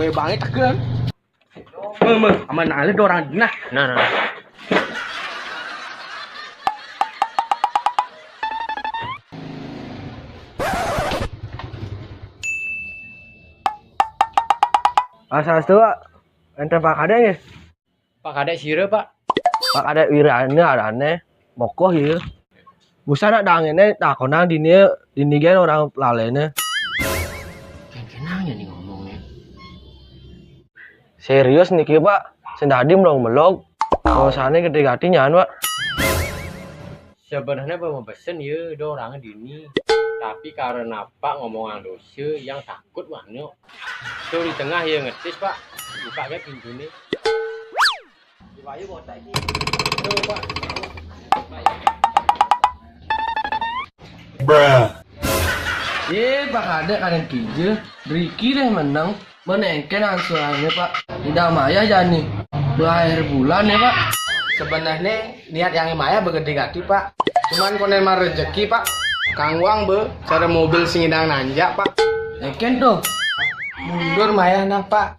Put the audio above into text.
Gue banget kan. Aman ada orang nah. Nah. Asal Pak. Ente Pak Kadek ya? Pak Kadek sira, Pak. Pak Kadek wirane arane mokoh ya. Busana dangene takonan dini gen orang lalene. Kenang ya nih ngomongnya. Serius niki Pak. Sendadi melong-melong. Kosane gede-gede nyan Pak. Sebenarnya mau pesen ya, do orangnya dini. Tapi karena Pak ngomongan dosa yang takut mana. Tuh di tengah ya ngetis Pak. Bukanya pintunya. Diwayu mau tadi. Tuh Pak. Bruh. Pak Kadek kalian kije. Riki deh menang. Menengken angsurannya Pak. Tidak maya jani. Berakhir bulan ya Pak. Sebenarnya niat yang Maya begede-gede Pak. Cuman konen mah rezeki Pak. Kang Wang be cara mobil singidang nanjak Pak. Engken tuh. Mundur Maya nah Pak.